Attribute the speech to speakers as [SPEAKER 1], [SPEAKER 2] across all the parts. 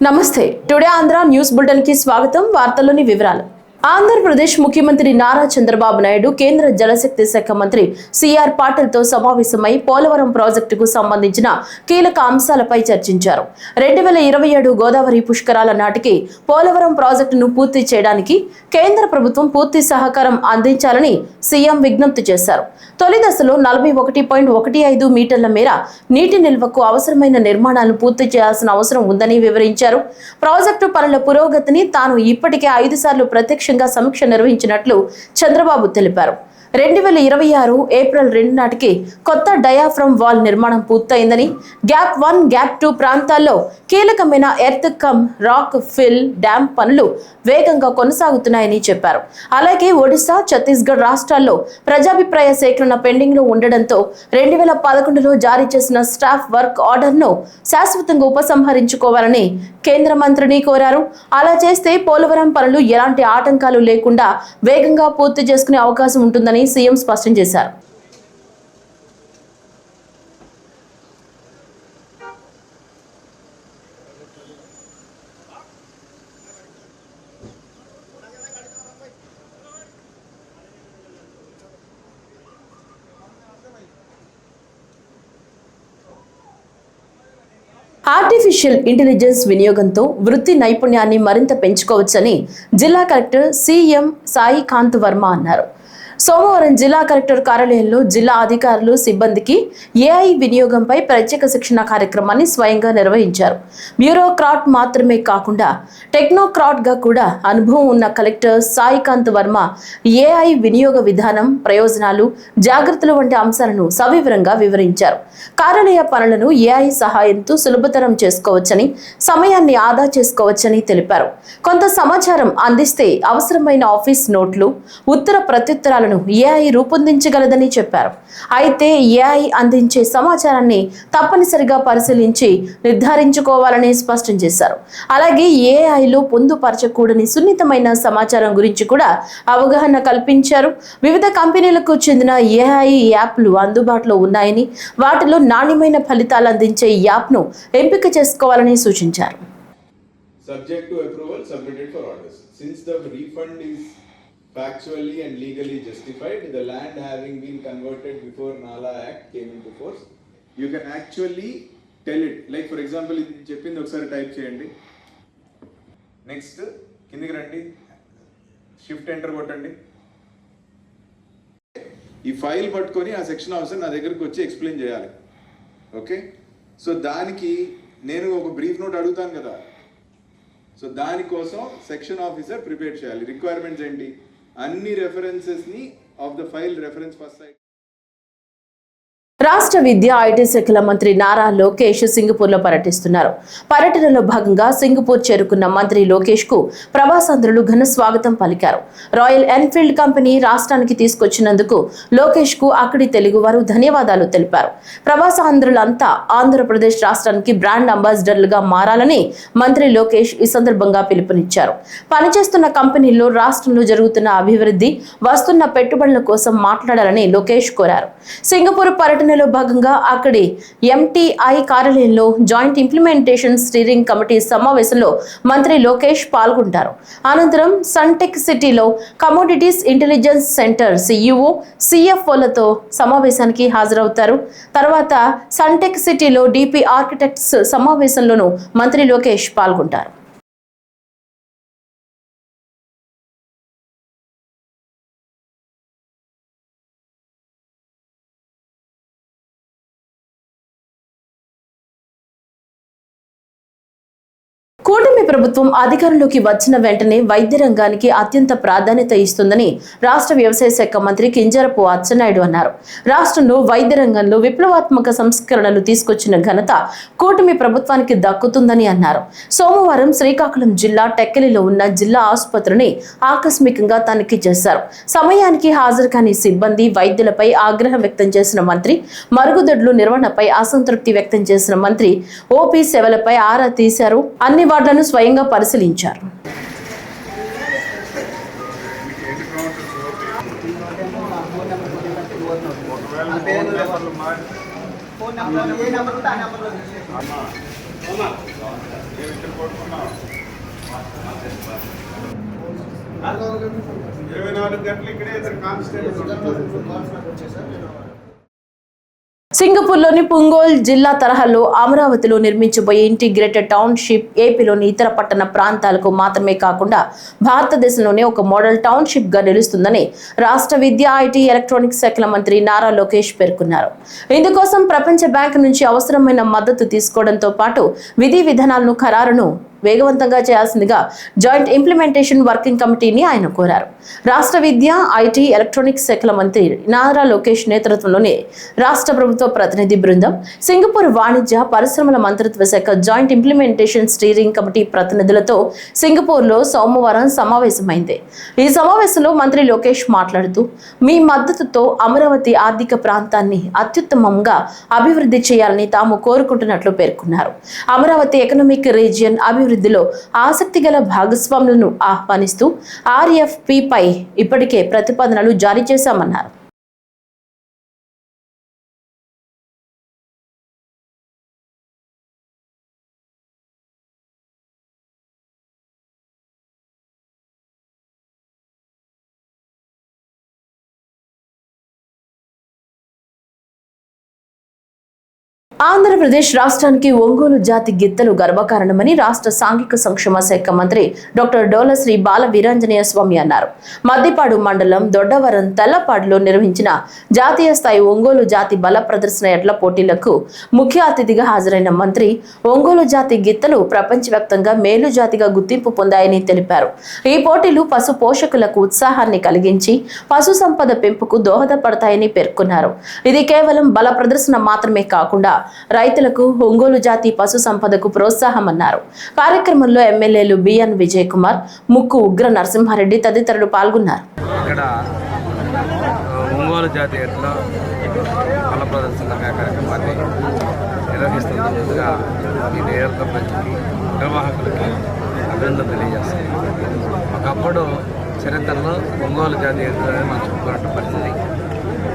[SPEAKER 1] నమస్తే today Andhra news bulletin కి స్వాగతం. వార్తల్లోని వివరాలు. ఆంధ్రప్రదేశ్ ముఖ్యమంత్రి నారా చంద్రబాబు నాయుడు కేంద్ర జలశక్తి శాఖ మంత్రి సిఆర్ పాటిల్ తో సమావేశమై పోలవరం ప్రాజెక్టుకు సంబంధించిన కీలక అంశాలపై చర్చించారు. 2027 గోదావరి పుష్కరాల నాటికి పోలవరం ప్రాజెక్టును పూర్తి చేయడానికి కేంద్ర ప్రభుత్వం పూర్తి సహకారం అందించాలని సీఎం విజ్ఞప్తి చేశారు. తొలి దశలో 41.15 మీటర్ల మేర నీటి నిల్వకు అవసరమైన నిర్మాణాలను పూర్తి చేయాల్సిన అవసరం ఉందని వివరించారు. ప్రాజెక్టు పనుల పురోగతిని తాను ఇప్పటికే 5 సార్లు ప్రత్యక్షంగా సమీక్ష నిర్వహించినట్లు చంద్రబాబు తెలిపారు. 2026 ఏప్రిల్ 2 నాటికి కొత్త డయాఫ్రమ్ వాల్ నిర్మాణం పూర్తయిందని, గ్యాప్ 1, గ్యాప్ 2 ప్రాంతాల్లో కీలకమైన earth cum rock fill dam పనులు వేగంగా కొనసాగుతున్నాయని చెప్పారు. అలాగే ఒడిశా, ఛత్తీస్గఢ్ రాష్ట్రాల్లో ప్రజాభిప్రాయ సేకరణ పెండింగ్ లో ఉండడంతో 2011లో జారీ చేసిన స్టాఫ్ వర్క్ ఆర్డర్ను శాశ్వతంగా ఉపసంహరించుకోవాలని కేంద్ర మంత్రిని కోరారు. అలా చేస్తే పోలవరం పనులు ఎలాంటి ఆటంకాలు లేకుండా వేగంగా పూర్తి చేసుకునే అవకాశం ఉంటుందని సీఎం స్పష్టం చేశారు. ఆర్టిఫిషియల్ ఇంటెలిజెన్స్ వినియోగంతో వృత్తి నైపుణ్యాన్ని మరింత పెంచుకోవచ్చని జిల్లా కలెక్టర్ సిఎం సాయి కాంత్ వర్మ అన్నారు. సోమవారం జిల్లా కలెక్టర్ కార్యాలయంలో జిల్లా అధికారులు, సిబ్బందికి ఏఐ వినియోగంపై ప్రత్యేక శిక్షణ కార్యక్రమాన్ని స్వయంగా నిర్వహించారు. బ్యూరోక్రాట్ మాత్రమే కాకుండా టెక్నోక్రాట్ గా కూడా అనుభవం ఉన్న కలెక్టర్ సాయికాంత్ వర్మ ఏఐ వినియోగ విధానం, ప్రయోజనాలు, జాగ్రత్తలు వంటి అంశాలను సవివరంగా వివరించారు. కార్యాలయ పనులను ఏఐ సహాయంతో సులభతరం చేసుకోవచ్చని, సమయాన్ని ఆదా చేసుకోవచ్చని తెలిపారు. కొంత సమాచారం అందిస్తే అవసరమైన ఆఫీస్ నోట్లు, ఉత్తర ప్రత్యుత్తరాలను ఏఐ రూపొందించగలదని చెప్పారు. అయితే ఏఐ అందించే సమాచారాన్ని తప్పనిసరిగా పరిశీలించి నిర్ధారించుకోవాలని స్పష్టం చేశారు. అలాగే ఏఐలో పొందుపరచకూడని సున్నితమైన సమాచారం గురించి కూడా అవగాహన కల్పించారు. వివిధ కంపెనీలకు చెందిన ఏఐ యాప్లు అందుబాటులో ఉన్నాయని, వాటిలో నాణ్యమైన ఫలితాలు అందించే యాప్ను ఎంపిక చేసుకోవాలని సూచించారు.
[SPEAKER 2] Subject to approval, submitted for orders. Since the refund is factually and legally justified, the land having been converted before Nala Act came into force, you can actually tell it. Like for example, ఇది చెప్పింది ఒకసారి type చేయండి. Next కిందికి రండి, shift enter కొట్టండి. ఈ file పట్టుకొని ఆ సెక్షన్ ఆఫీసర్ నా దగ్గరికి వచ్చి ఎక్స్ప్లెయిన్ చేయాలి. ఓకే, సో దానికి నేను ఒక బ్రీఫ్ నోట్ అడుగుతాను కదా, సో దానికోసం సెక్షన్ ఆఫీసర్ ప్రిపేర్ చేయాలి. రిక్వైర్మెంట్స్ ఏంటి, అన్ని రెఫరెన్సెస్ ని of the file reference first side.
[SPEAKER 1] రాష్ట్ర విద్యా ఐటీ శాఖల మంత్రి నారా లోకేష్ సింగపూర్ లో పర్యటిస్తున్నారు. పర్యటనలో భాగంగా సింగపూర్ చేరుకున్న మంత్రి లోకేష్ కు ప్రవాసాంధ్రులు ఘన స్వాగతం పలికారు. రాయల్ ఎన్ఫీల్డ్ కంపెనీ రాష్ట్రానికి తీసుకొచ్చినందుకు లోకేష్ కు అక్కడి తెలుగువారు ధన్యవాదాలు తెలిపారు. ప్రవాసాంధ్రులంతా ఆంధ్రప్రదేశ్ రాష్ట్రానికి బ్రాండ్ అంబాసిడర్లుగా మారాలని మంత్రి లోకేష్ ఈ సందర్భంగా పిలుపునిచ్చారు. పనిచేస్తున్న కంపెనీల్లో రాష్ట్రంలో జరుగుతున్న అభివృద్ధి, వస్తున్న పెట్టుబడుల కోసం మాట్లాడాలని లోకేష్ కోరారు. సింగపూర్ పర్యటన లో భాగంగా అక్కడి ఎంటీఐ కార్యాలయంలో జాయింట్ ఇంప్లిమెంటేషన్ స్టీరింగ్ కమిటీ సమావేశంలో మంత్రి లోకేష్ పాల్గొంటారు. అనంతరం సన్టెక్ సిటీలో కమోడిటీస్ ఇంటెలిజెన్స్ సెంటర్ సిఇఓ, సిఎఫ్ఓలతో సమావేశానికి హాజరవుతారు. తర్వాత సన్టెక్ సిటీలో డిపి ఆర్కిటెక్ట్స్ సమావేశంలోనూ మంత్రి లోకేష్ పాల్గొంటారు. కూటమి ప్రభుత్వం అధికారంలోకి వచ్చిన వెంటనే వైద్య రంగానికి అత్యంత ప్రాధాన్యత ఇస్తుందని రాష్ట్ర వ్యవసాయ శాఖ మంత్రి కింజరపు అచ్చెన్నాయుడు అన్నారు. రాష్ట్రంలో వైద్య రంగంలో విప్లవాత్మక సంస్కరణలు తీసుకొచ్చిన ఘనత కూటమి ప్రభుత్వానికి దక్కుతుందని అన్నారు. సోమవారం శ్రీకాకుళం జిల్లా టెక్కలిలో ఉన్న జిల్లా ఆసుపత్రిని ఆకస్మికంగా తనిఖీ చేశారు. సమయానికి హాజరు కాని సిబ్బంది, వైద్యులపై ఆగ్రహం వ్యక్తం చేసిన మంత్రి, మరుగుదొడ్లు నిర్వహణపై అసంతృప్తి వ్యక్తం చేసిన మంత్రి ఓపీ సేవలపై ఆరా తీశారు. అన్ని వార్డులను స్వయంగా పరిశీలించారు.
[SPEAKER 3] ఫోన్ నంబర్ ఏ నంబర్ ఉంటే ఆ నంబర్లో 24 గంటలు ఇక్కడే కాన్స్టేబుల్.
[SPEAKER 1] సింగపూర్లోని పుంగోల్ జిల్లా తరహాలో అమరావతిలో నిర్మించబోయే ఇంటిగ్రేటెడ్ టౌన్షిప్ ఏపీలోని ఇతర పట్టణ ప్రాంతాలకు మాత్రమే కాకుండా భారతదేశంలోనే ఒక మోడల్ టౌన్షిప్ గా నిలుస్తుందని రాష్ట్ర విద్య, ఐటీ, ఎలక్ట్రానిక్స్ శాఖల మంత్రి నారా లోకేష్ పేర్కొన్నారు. ఇందుకోసం ప్రపంచ బ్యాంక్ నుంచి అవసరమైన మద్దతు తీసుకోవడంతో పాటు విధి విధానాలను ఖరారును వేగవంతంగా చేయాల్సిందిగా జాయింట్ ఇంప్లిమెంటేషన్ వర్కింగ్ కమిటీని ఆయన కోరారు. రాష్ట్ర విద్య, ఐటీ, ఎలక్ట్రానిక్స్ శాఖల మంత్రి నారా లోకేష్ నేతృత్వంలోని రాష్ట్ర ప్రభుత్వ ప్రతినిధి బృందం సింగపూర్ వాణిజ్య పరిశ్రమల మంత్రిత్వ శాఖ జాయింట్ ఇంప్లిమెంటేషన్ స్టీరింగ్ కమిటీ ప్రతినిధులతో సింగపూర్లో సోమవారం సమావేశమైంది. ఈ సమావేశంలో మంత్రి లోకేష్ మాట్లాడుతూ, మీ మద్దతుతో అమరావతి ఆర్థిక ప్రాంతాన్ని అత్యుత్తమంగా అభివృద్ధి చేయాలని తాము కోరుకుంటున్నట్లు పేర్కొన్నారు. అమరావతి ఎకనామిక్ రీజియన్ అభివృద్ధిలో ఆసక్తి గల భాగస్వాములను ఆహ్వానిస్తూ RFP పై ఇప్పటికే ప్రతిపాదనలు జారీ చేశామన్నారు. ఆంధ్రప్రదేశ్ రాష్ట్రానికి ఒంగోలు జాతి గిత్తలు గర్వకారణమని రాష్ట్ర సాంఘిక సంక్షేమ శాఖ మంత్రి డాక్టర్ డోల శ్రీ బాల వీరాంజనేయ స్వామి అన్నారు. మద్దిపాడు మండలం దొడ్డవరం తెల్లపాడులో నిర్వహించిన జాతీయ స్థాయి ఒంగోలు జాతి బల ప్రదర్శన ఎడ్ల పోటీలకు ముఖ్య అతిథిగా హాజరైన మంత్రి ఒంగోలు జాతి గిత్తలు ప్రపంచవ్యాప్తంగా మేలు జాతిగా గుర్తింపు పొందాయని తెలిపారు. ఈ పోటీలు పశు పోషకులకు ఉత్సాహాన్ని కలిగించి పశు సంపద పెంపుకు దోహదపడతాయని పేర్కొన్నారు. ఇది కేవలం బల ప్రదర్శన మాత్రమే కాకుండా రైతులకు ఒంగోలు జాతి పశు సంపదకు ప్రోత్సాహమన్నారు. కార్యక్రమంలో ఎమ్మెల్యేలు బిఎన్ విజయ్ కుమార్, ముక్కు ఉగ్ర నరసింహారెడ్డి తదితరులు పాల్గొన్నారు.
[SPEAKER 4] ఇక్కడ ఒంగోలు జాతి ఎడ్ల బల ప్రదర్శన కార్యక్రమాన్ని నిర్వహిస్తున్నందుగా ఈ నియోజక ప్రజలకి, నిర్వాహకులకి అభినందన తెలియజేస్తుంది. ఒకప్పుడు చరిత్రలో ఒంగోలు జాతి ఎడ్లని మనం చెప్పుకున్న పరిస్థితి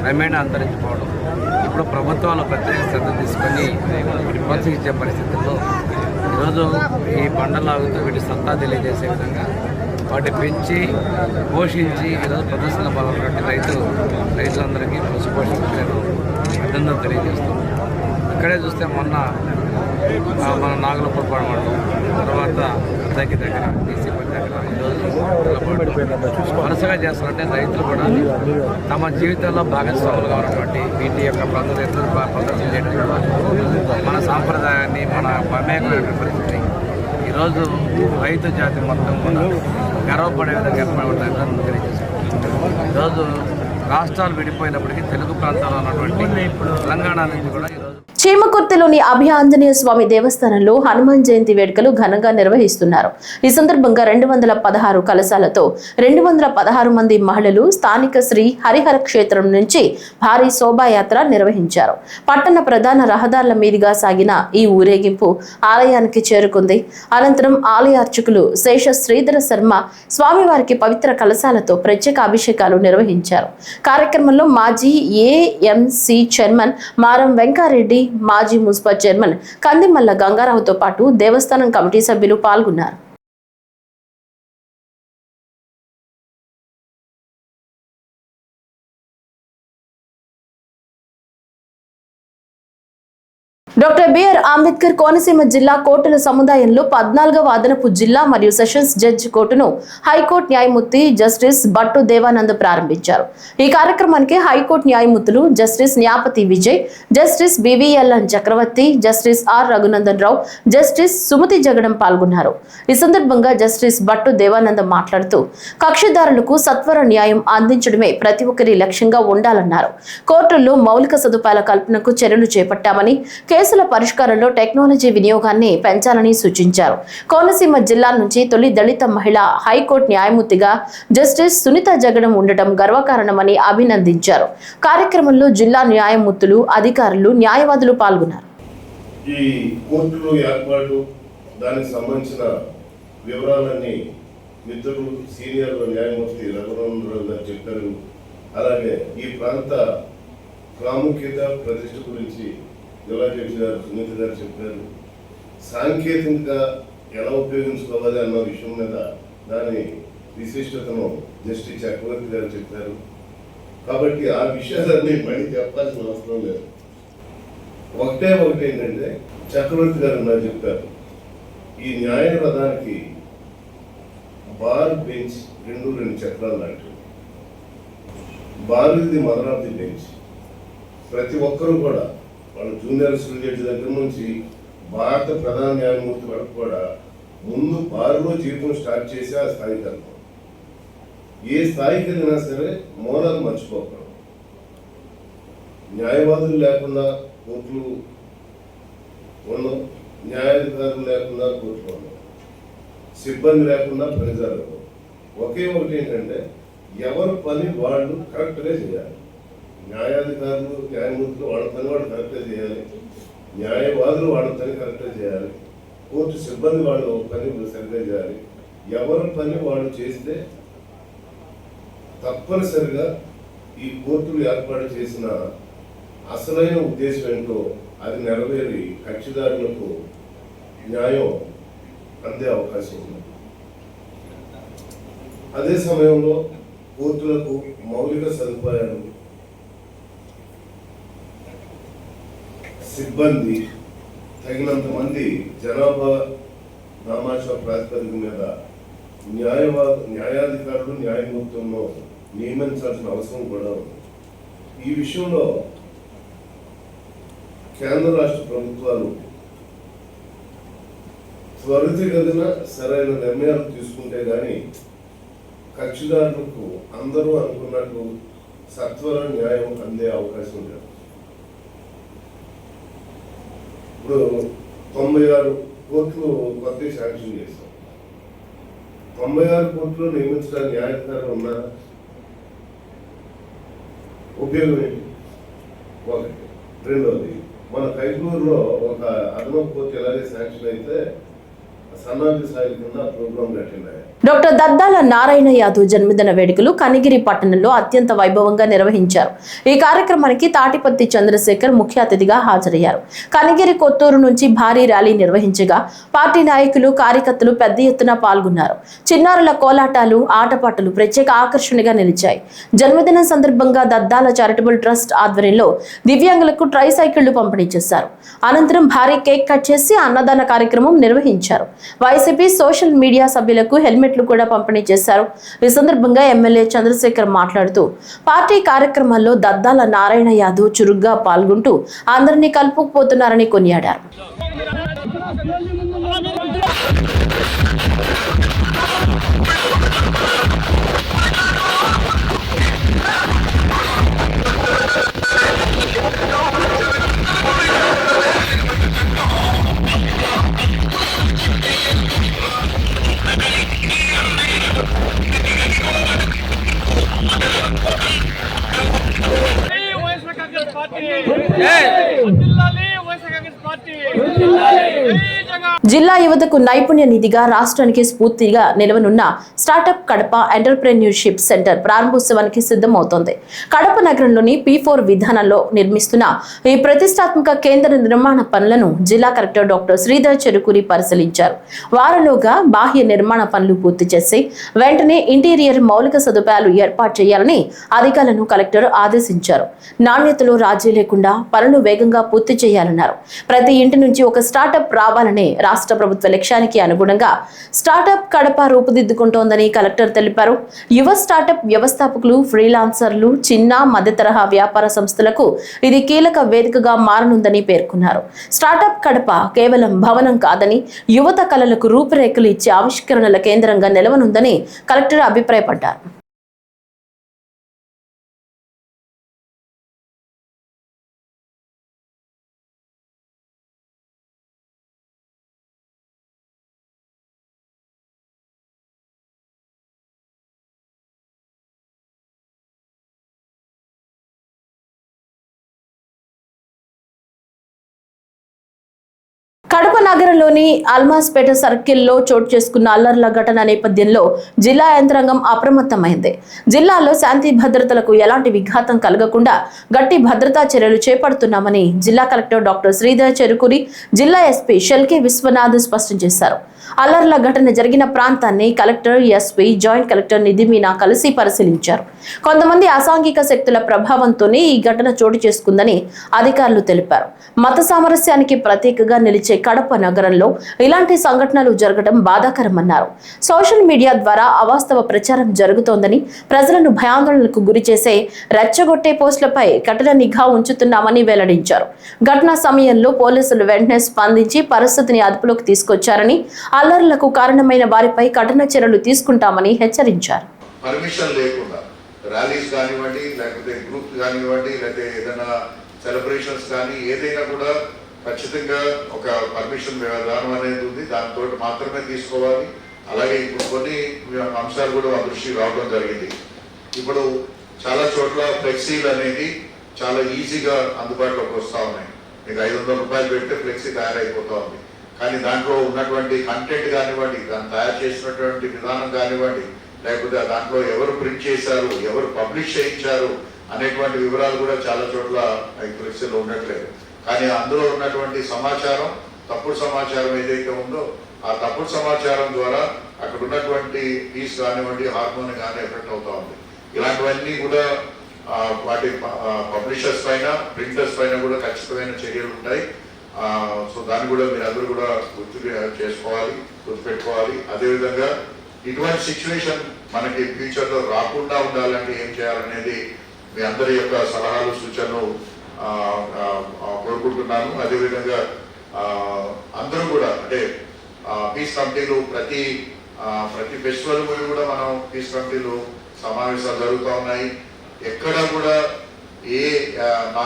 [SPEAKER 4] క్రమేణా అంతరించిపోవడం, ఇప్పుడు ప్రభుత్వాలు ప్రత్యేక శ్రద్ధ తీసుకొని ప్రోత్సహించే పరిస్థితుల్లో ఈరోజు ఈ బండలాగుతూ వీటి సత్తా తెలియజేసే విధంగా వాటి పెంచి పోషించి ఈరోజు ప్రదర్శన పాల్గొన్నటువంటి రైతులందరికీ పశు పోషకులకు నేను అభినందన తెలియజేస్తాను. ఇక్కడే చూస్తే మొన్న మన నాగలపూర్పాడు మండలం, తర్వాత దగ్గర బీసీపల్లి దగ్గర ఈరోజు వరుసగా చేస్తున్నట్టే రైతులు కూడా తమ జీవితంలో భాగస్వాములుగా ఉన్నటువంటి వీటి యొక్క ప్రదర్శన చేయడం మన సాంప్రదాయాన్ని, మన మమేకమైన పరిస్థితి ఈరోజు రైతు జాతి మొత్తం కూడా గర్వపడే విధంగా ఏర్పడతాయని తెలియజేస్తున్నాం. ఈరోజు రాష్ట్రాలు విడిపోయినప్పటికీ తెలుగు ప్రాంతాల్లో ఉన్నటువంటి తెలంగాణ నుంచి కూడా ఈరోజు
[SPEAKER 1] చీమకుర్తిలోని అభయ ఆంజనేయ స్వామి దేవస్థానంలో హనుమాన్ జయంతి వేడుకలు ఘనంగా నిర్వహిస్తున్నారు. ఈ సందర్భంగా 216 కలశాలతో 216 మంది మహిళలు స్థానిక శ్రీ హరిహర క్షేత్రం నుంచి భారీ శోభాయాత్ర నిర్వహించారు. పట్టణ ప్రధాన రహదారుల మీదుగా సాగిన ఈ ఊరేగింపు ఆలయానికి చేరుకుంది. అనంతరం ఆలయ అర్చకులు శేష శ్రీధర శర్మ స్వామివారికి పవిత్ర కలశాలతో ప్రత్యేక అభిషేకాలు నిర్వహించారు. కార్యక్రమంలో మాజీ AMC చైర్మన్ మారం వెంకారెడ్డి, మాజీ మున్సిపల్ చైర్మన్ కందిమల్ల గంగారావుతో పాటు దేవస్థానం కమిటీ సభ్యులు పాల్గొన్నారు. డాక్టర్ బిఆర్ అంబేద్కర్ కోనసీమ జిల్లా కోర్టుల సముదాయంలో 14వ అదనపు జిల్లా మరియు సెషన్స్ జడ్జి కోర్టును హైకోర్టు న్యాయమూర్తి జస్టిస్ బట్టు దేవానంద్ ప్రారంభించారు. ఈ కార్యక్రమానికి హైకోర్టు న్యాయమూర్తులు justice Nyapathi Vijay, justice BVLN చక్రవర్తి, justice R Raghunandan Rao, justice Sumathi జగడం పాల్గొన్నారు. ఈ సందర్భంగా జస్టిస్ బట్టు దేవానంద్ మాట్లాడుతూ, కక్షిదారులకు సత్వర న్యాయం అందించడమే ప్రతి ఒక్కరి లక్ష్యంగా ఉండాలన్నారు. కోర్టుల్లో మౌలిక సదుపాయాల కల్పనకు చర్యలు చేపట్టామని, కేసుల పరిష్కారంలో టెక్నాలజీ వినియోగాన్ని పెంచాలని సూచించారు. కోనసీమ జిల్లా నుంచి తొలి దళిత మహిళ హైకోర్టు న్యాయమూర్తిగా జస్టిస్ సునీత జగడం ఉండటం గర్వకారణమని అభినందించారు. కార్యక్రమంలో జిల్లా న్యాయమూర్తులు, అధికారులు, న్యాయవాదులు పాల్గొన్నారు.
[SPEAKER 5] ఈ కోర్టులో ఏర్పాటు, దానికి సంబంధించిన వివరాలన్నీ మిత్రులు సీనియర్ న్యాయమూర్తి రఘునందన్ గారు చెప్పారు. అలాగే ఈ ప్రాంత ప్రాముఖ్యత, ప్రతిష్ట గురించి జిల్లా జడ్జి గారు సునీత గారు చెప్పారు. సాంకేతికంగా ఎలా ఉపయోగించుకోవాలి అన్న విషయం మీద దాని విశిష్టతను జస్టిస్ చక్రవర్తి గారు చెప్పారు. కాబట్టి ఆ విషయాలన్నీ మళ్ళీ చెప్పాల్సిన అవసరం లేదు. ఒకటి ఏంటంటే చక్రవర్తి గారు నాకు చెప్పారు, ఈ న్యాయ రథానికి బార్ బెంచ్ రెండు చక్రాలు లాంటివి. Bar is the mother of the bench. ప్రతి ఒక్కరూ కూడా వాళ్ళు జూనియర్ జడ్జి దగ్గర నుంచి భారత ప్రధాన న్యాయమూర్తి వరకు కూడా ముందు బారులో జీవితం స్టార్ట్ చేసి ఆ స్థాయికి వెళ్తాం. ఏ స్థాయికి వెళ్ళినా సరే మూలాలు మర్చిపోకూడదు. న్యాయవాదులు లేకుండా కోర్టులు ఉండవు, న్యాయాధికారులు లేకుండా కోర్టులు ఉండవు, సిబ్బంది లేకుండా పని జరగదు. ఒకే ఒకటి ఏంటంటే ఎవరి పని వాళ్ళు కరెక్ట్గా చేయాలి. న్యాయాధికారులు న్యాయమూర్తులు వాళ్ళ పని వాళ్ళు కరెక్ట్గా చేయాలి, న్యాయవాదులు వాళ్ళ పని కరెక్ట్గా చేయాలి, కోర్టు సిబ్బంది వాళ్ళు పని సరిగ్గా చేయాలి. ఎవరి పని వాళ్ళు చేస్తే తప్పనిసరిగా ఈ కోర్టులు ఏర్పాటు చేసిన అసలైన ఉద్దేశం ఏంటో అది నెరవేరి కక్షిదారులకు న్యాయం అందే అవకాశం ఉంది. అదే సమయంలో కోర్టులకు మౌలిక సదుపాయాలు, సిబ్బంది, తగినంత మంది జనాభా నామాషా ప్రాతిపదిక మీద న్యాయాధికారులు న్యాయమూర్తులను నియమించాల్సిన అవసరం కూడా ఉంది. ఈ విషయంలో కేంద్ర రాష్ట్ర ప్రభుత్వాలు త్వరితగతిన సరైన నిర్ణయాలు తీసుకుంటే కానీ కక్షిదారులకు అందరూ అనుకున్నట్టు సత్వర న్యాయం అందే అవకాశం లేదు. ఇప్పుడు 96 కోర్టులు కొత్త శాంక్షన్ చేస్తాం. 96 కోర్టులు నియమించడానికి న్యాయాధికారులు ఉన్నారా? ఉపయోగం ఏంటి? ఒకటి. రెండవది, మన కైకూరులో ఒక అదనపు కోర్టు ఎలాగే శాంక్షన్ అయితే సన్నాది సాయి కింద ప్రోగ్రాం కట్టినాయి.
[SPEAKER 1] డాక్టర్ దద్దాల నారాయణ యాదవ్ జన్మదిన వేడుకలు కనిగిరి పట్టణంలో అత్యంత వైభవంగా నిర్వహించారు. ఈ కార్యక్రమానికి తాటిపత్తి చంద్రశేఖర్ ముఖ్య అతిథిగా హాజరయ్యారు. కనిగిరి కొత్తూరు నుంచి భారీ ర్యాలీ నిర్వహించగా పార్టీ నాయకులు కార్యకర్తలు పెద్ద ఎత్తున పాల్గొన్నారు. చిన్నారుల కోలాటాలు ఆటపాటలు ప్రత్యేక ఆకర్షణగా నిలిచాయి. జన్మదినం సందర్భంగా దద్దాల చారిటబుల్ ట్రస్ట్ ఆధ్వర్యంలో దివ్యాంగులకు ట్రైసైకిళ్లు పంపిణీ చేశారు. అనంతరం భారీ కేక్ కట్ చేసి అన్నదాన కార్యక్రమం నిర్వహించారు. వైసీపీ సోషల్ మీడియా సభ్యులకు హెల్మెట్లు కూడా పంపిణీ చేశారు. ఈ సందర్భంగా ఎమ్మెల్యే చంద్రశేఖర్ మాట్లాడుతూ పార్టీ కార్యక్రమాల్లో దద్దాల నారాయణ యాదవ్ చురుగ్గా పాల్గొంటూ అందరినీ కలుపుకుపోతున్నారని కొనియాడారు. జిల్లా యువతకు నైపుణ్య నిధిగా రాష్ట్రానికి స్ఫూర్తిగా నిలవనున్న స్టార్టప్ కడప ఎంటర్ప్రెన్యూర్షిప్ సెంటర్ ప్రారంభోత్సవానికి సిద్ధమవుతోంది. కడప నగరంలోని P4 విధానంలో నిర్మిస్తున్న ఈ ప్రతిష్టాత్మక కేంద్ర నిర్మాణ పనులను జిల్లా కలెక్టర్ డాక్టర్ శ్రీధర్ చెరుకూరి పరిశీలించారు. వారంలోగా బాహ్య నిర్మాణ పనులు పూర్తి చేసి వెంటనే ఇంటీరియర్ మౌలిక సదుపాయాలు ఏర్పాటు చేయాలని అధికారులను కలెక్టర్ ఆదేశించారు. నాణ్యతలో రాజీ లేకుండా పనులు వేగంగా పూర్తి చేయాలన్నారు. ప్రతి ఇంటి నుంచి ఒక స్టార్టప్ రావాలనే రాష్ట్ర ప్రభుత్వ లక్ష్యానికి అనుగుణంగా స్టార్టప్ కడప రూపుదిద్దుకుంటోందని కలెక్టర్ తెలిపారు. యువ స్టార్టప్ వ్యవస్థాపకులు, ఫ్రీలాన్సర్లు, చిన్న మధ్య తరహా వ్యాపార సంస్థలకు ఇది కీలక వేదికగా మారనుందని పేర్కొన్నారు. స్టార్టప్ కడప కేవలం భవనం కాదని యువత కళలకు రూపురేఖలు ఇచ్చే ఆవిష్కరణల కేంద్రంగా నిలవనుందని కలెక్టర్ అభిప్రాయపడ్డారు. కడప కడప నగరంలోని అల్మాస్పేట సర్కిల్లో చోటు చేసుకున్న అల్లర్ల ఘటన నేపథ్యంలో జిల్లా యంత్రాంగం అప్రమత్తమైంది. జిల్లాలో శాంతి భద్రతలకు ఎలాంటి విఘాతం కలగకుండా గట్టి భద్రతా చర్యలు చేపడుతున్నామని జిల్లా కలెక్టర్ డాక్టర్ శ్రీధర్ చెరుకూరి, జిల్లా ఎస్పీ షెల్కే విశ్వనాథ్ స్పష్టం చేశారు. అల్లర్ల ఘటన జరిగిన ప్రాంతాన్ని కలెక్టర్, ఎస్పీ, జాయింట్ కలెక్టర్ నిధి మీనా కలిసి పరిశీలించారు. కొంతమంది అసాంఘిక శక్తుల ప్రభావంతోనే ఈ ఘటన చోటు చేసుకుందని అధికారులు తెలిపారు. మత సామరస్యానికి ప్రతీకగా నిలిచే కడప నగరంలో ఇలాంటి సంఘటనలు జరగడం బాధాకరమన్నారు. సోషల్ మీడియా ద్వారా అవాస్తవ ప్రచారం జరుగుతోందని, ప్రజలను భయాందోళనకు గురి చేసే రెచ్చగొట్టే పోస్టులపై కఠిన నిఘా ఉంచుతున్నామని వెల్లడించారు. ఘటనా సమయంలో పోలీసులు వెంటనే స్పందించి పరిస్థితిని అదుపులోకి తీసుకొచ్చారని, అల్లర్లకు కారణమైన వారిపై కఠిన చర్యలు తీసుకుంటామని హెచ్చరించారు.
[SPEAKER 3] పర్మిషన్ లేకుండా ర్యాలీస్ కానివ్వండి, లేకపోతే గ్రూప్ కానివ్వండి, లేకపోతే ఏదైనా సెలబ్రేషన్స్ కానీ ఏదైనా కూడా ఖచ్చితంగా ఒక పర్మిషన్ విధానం అనేది ఉంది. దాంతో మాత్రమే తీసుకోవాలి. అలాగే ఇప్పుడు కొన్ని అంశాలు కూడా మా దృష్టికి రావడం జరిగింది. ఇప్పుడు చాలా చోట్ల ఫ్లెక్సీలు అనేది చాలా ఈజీగా అందుబాటులోకి వస్తూ ఉన్నాయి. మీకు 500 రూపాయలు పెడితే ఫ్లెక్సీ తయారైపోతూ ఉంది. కానీ దాంట్లో ఉన్నటువంటి కంటెంట్ కానివ్వండి, దాన్ని తయారు చేసినటువంటి విధానం కానివ్వండి, లేకపోతే దాంట్లో ఎవరు ప్రింట్ చేశారు, ఎవరు పబ్లిష్ చేయించారు అనేటువంటి వివరాలు కూడా చాలా చోట్ల ఫ్లెక్సీలో ఉండట్లేదు. కానీ అందులో ఉన్నటువంటి సమాచారం, తప్పుడు సమాచారం ఏదైతే ఉందో ఆ తప్పుడు సమాచారం ద్వారా అక్కడ ఉన్నటువంటి పీస్ కానివ్వండి, హార్మోన్ కానీ ఎఫెక్ట్ అవుతా ఉంది. ఇలాంటివన్నీ కూడా వాటి పబ్లిషర్స్ పైన, ప్రింటర్స్ పైన కూడా ఖచ్చితమైన చర్యలు ఉంటాయి. సో దాన్ని కూడా మీరు అందరూ కూడా గుర్తుపెట్టుకోవాలి. అదేవిధంగా ఇటువంటి సిచ్యువేషన్ మనకి ఫ్యూచర్లో రాకుండా ఉండాలంటే ఏం చేయాలనేది మీ అందరి యొక్క సలహాలు, సూచనలు కోరుకుంటున్నాను. అదేవిధంగా అందరూ కూడా అంటే పీస్ కమిటీలు ప్రతి ఫెస్టివల్ కూడా మనం పీస్ కమిటీలు సమావేశాలు జరుగుతూ ఉన్నాయి. ఎక్కడ కూడా నా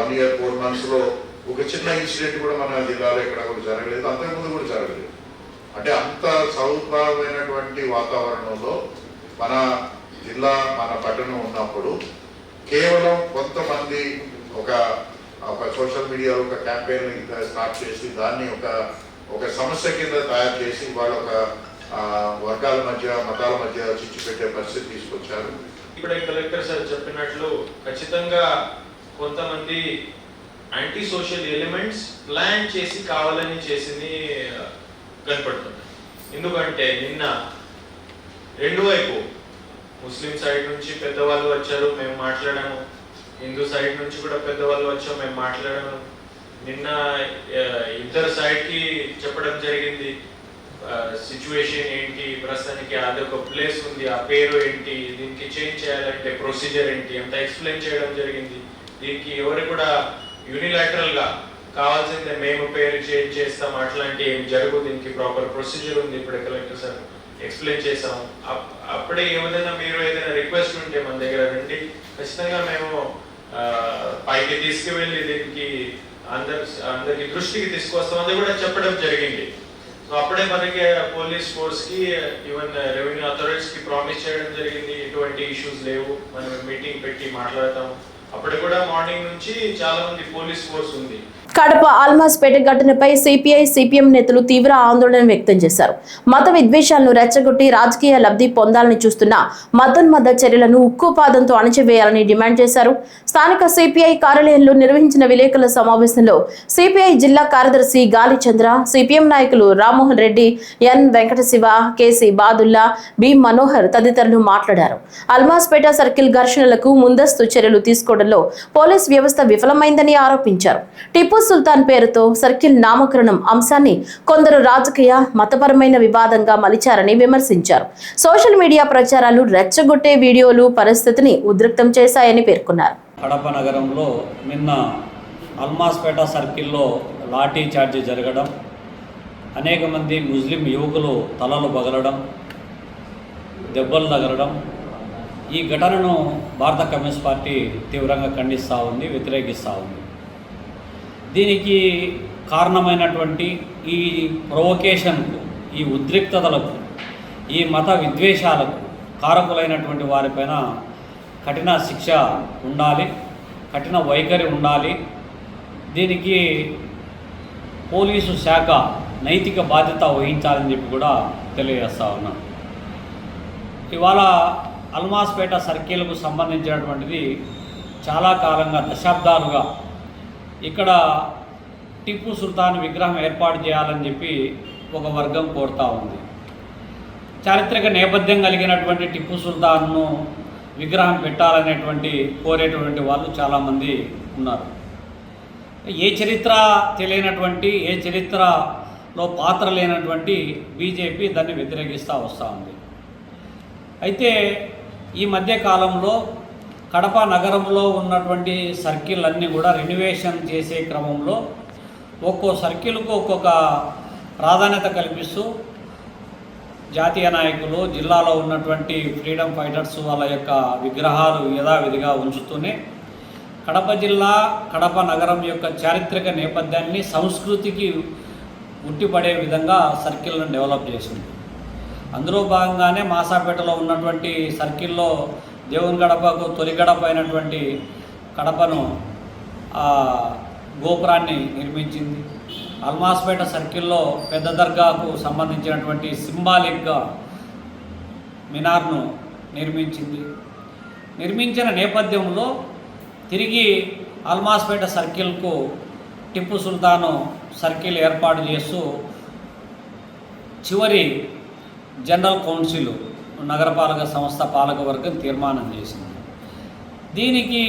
[SPEAKER 3] 1 year 4 months ఒక చిన్న ఇన్సిడెంట్ కూడా మన జిల్లాలో ఎక్కడ కూడా జరగలేదు, అంతకుముందు కూడా జరగలేదు. అంటే అంత సౌకర్యమైనటువంటి వాతావరణంలో మన జిల్లా, మన పట్టణం ఉన్నప్పుడు కేవలం కొంతమంది ఒక సోషల్ మీడియాలో ఒక క్యాంపెయిన్ స్టార్ట్ చేసి దాన్ని ఒక సమస్య కింద తయారు చేసి వాళ్ళ ఒక వర్గాల మధ్య, మతాల మధ్య చిచ్చు పెట్టే పరిస్థితి తీసుకొచ్చారు.
[SPEAKER 6] ఇప్పుడే కలెక్టర్ సార్ చెప్పినట్లు ఖచ్చితంగా కొంతమంది యాంటీ సోషల్ ఎలిమెంట్స్ ప్లాన్ చేసి కావాలని చేసింది కనపడుతుంది. ఎందుకంటే నిన్న రెండు వైపు ముస్లిం సైడ్ నుంచి పెద్దవాళ్ళు వచ్చారు, మేము మాట్లాడాము. హిందూ సైడ్ నుంచి కూడా పెద్దవాళ్ళు వచ్చాము, మేము మాట్లాడాము. నిన్న ఇద్దరు సైడ్కి చెప్పడం జరిగింది సిచ్యువేషన్ ఏంటి, ప్రస్తుతానికి అదొక ప్లేస్ ఉంది, ఆ పేరు ఏంటి, దీనికి చేంజ్ చేయాలంటే ప్రొసీజర్ ఏంటి అంతా ఎక్స్ప్లెయిన్ చేయడం జరిగింది. దీనికి ఎవరు కూడా యూనిలాటరల్ గా కావాల్సిందే మేము పేరు చేంజ్ చేస్తాం అట్లాంటి ఏం జరగదు. దీనికి ప్రాపర్ ప్రొసీజర్ ఉంది. ఇప్పుడే కలెక్టర్ సార్ ఎక్స్ప్లెయిన్ చేసాము. అప్పుడే ఏదైనా మీరు ఏదైనా రిక్వెస్ట్ ఉంటే మన దగ్గర రండి, ఖచ్చితంగా మేము పైకి తీసుకువెళ్ళి దీనికి అందరికి దృష్టికి తీసుకొస్తామని కూడా చెప్పడం జరిగింది. సో అప్పుడే మనకి పోలీస్ ఫోర్స్ కి, ఈవెన్ రెవెన్యూ అథారిటీస్ కి ప్రామిస్ చేయడం జరిగింది, ఎటువంటి ఇష్యూస్ లేవు, మనం మీటింగ్ పెట్టి మాట్లాడతాము. అప్పుడు కూడా మార్నింగ్ నుంచి చాలా మంది పోలీస్ ఫోర్స్ ఉంది.
[SPEAKER 1] కడప అల్మాస్పేట ఘటనపై సిపిఐ, సిపిఎం నేతలు తీవ్ర ఆందోళన వ్యక్తం చేశారు. మత విద్వేషాలను రెచ్చగొట్టి రాజకీయ లబ్ధి పొందాలని చూస్తున్న మతోన్మద చర్యలను ఉక్కుపాదంతో అణచివేయాలని డిమాండ్ చేశారు. స్థానిక సిపిఐ కార్యాలయంలో నిర్వహించిన విలేకరుల సమావేశంలో సిపిఐ జిల్లా కార్యదర్శి గాలి చంద్ర, సిపిఎం నాయకులు రామ్మోహన్ రెడ్డి, ఎన్ వెంకటశివ, కేసి బాదుల్లా, బి మనోహర్ తదితరులు మాట్లాడారు. అల్మాస్పేట సర్కిల్ ఘర్షణలకు ముందస్తు చర్యలు తీసుకోవడంలో పోలీస్ వ్యవస్థ విఫలమైందని ఆరోపించారు. టిప్పు సుల్తాన్ పేరుతో సర్కిల్ నామకరణం అంశాన్ని కొందరు రాజకీయ, మతపరమైన వివాదంగా మలిచారని విమర్శించారు. సోషల్ మీడియా ప్రచారాలు, రెచ్చగొట్టే వీడియోలు పరిస్థితిని ఉద్రిక్తం చేశాయని పేర్కొన్నారు.
[SPEAKER 7] కడప నగరంలో నిన్న అల్మాస్పేట సర్కిల్లో లాఠీ చార్జీ జరగడం, అనేక మంది ముస్లిం యువకులు తలలు పగలడం, దెబ్బలు తగలడం, ఈ ఘటనను భారత కమ్యూనిస్ట్ పార్టీ తీవ్రంగా ఖండిస్తూ ఉంది, వ్యతిరేకిస్తూ ఉంది. దీనికి కారణమైనటువంటి ఈ ప్రొవొకేషన్కు, ఈ ఉద్రిక్తతలకు, ఈ మత విద్వేషాలకు కారకులైనటువంటి వారిపైన కఠిన శిక్ష ఉండాలి, కఠిన వైఖరి ఉండాలి. దీనికి పోలీసు శాఖ నైతిక బాధ్యత వహించాలని చెప్పి కూడా తెలియజేస్తా ఉన్నాను. ఇవాళ అల్మాస్పేట సర్కిల్కు సంబంధించినటువంటిది చాలా కాలంగా దశాబ్దాలుగా ఇక్కడ టిప్పు సుల్తాన్ విగ్రహం ఏర్పాటు చేయాలని చెప్పి ఒక వర్గం కోరుతూ ఉంది. చారిత్రక నేపథ్యం కలిగినటువంటి టిప్పు సుల్తాన్ను విగ్రహం పెట్టాలనేటువంటి కోరేటువంటి వాళ్ళు చాలామంది ఉన్నారు. ఏ చరిత్ర తెలియనటువంటి, ఏ చరిత్రలో పాత్ర లేనటువంటి బీజేపీ దాన్ని వ్యతిరేకిస్తూ వస్తూ ఉంది. అయితే ఈ మధ్య కాలంలో కడప నగరంలో ఉన్నటువంటి సర్కిల్ అన్నీ కూడా రెన్యువేషన్ చేసే క్రమంలో ఒక్కో సర్కిల్కు ఒక్కొక్క ప్రాధాన్యత కల్పిస్తూ జాతీయ నాయకులు, జిల్లాలో ఉన్నటువంటి ఫ్రీడమ్ ఫైటర్స్ వాళ్ళ యొక్క విగ్రహాలు యథావిధిగా ఉంచుతూనే కడప జిల్లా, కడప నగరం యొక్క చారిత్రక నేపథ్యాన్ని, సంస్కృతికి ఉట్టిపడే విధంగా సర్కిల్ను డెవలప్ చేసింది. అందులో భాగంగానే మాసాపేటలో ఉన్నటువంటి సర్కిల్లో దేవుని గడపకు తొలి గడప అయినటువంటి కడపను గోపురాన్ని నిర్మించింది. అల్మాస్పేట సర్కిల్లో పెద్ద దర్గాకు సంబంధించినటువంటి సింబాలిక్గా మినార్ను నిర్మించిన నేపథ్యంలో తిరిగి అల్మాస్పేట సర్కిల్కు టిప్పు సుల్తాను సర్కిల్ ఏర్పాటు చేస్తూ చివరి జనరల్ కౌన్సిల్ నగరపాలక సంస్థ పాలకవర్గం తీర్మానం చేసింది. దీనికి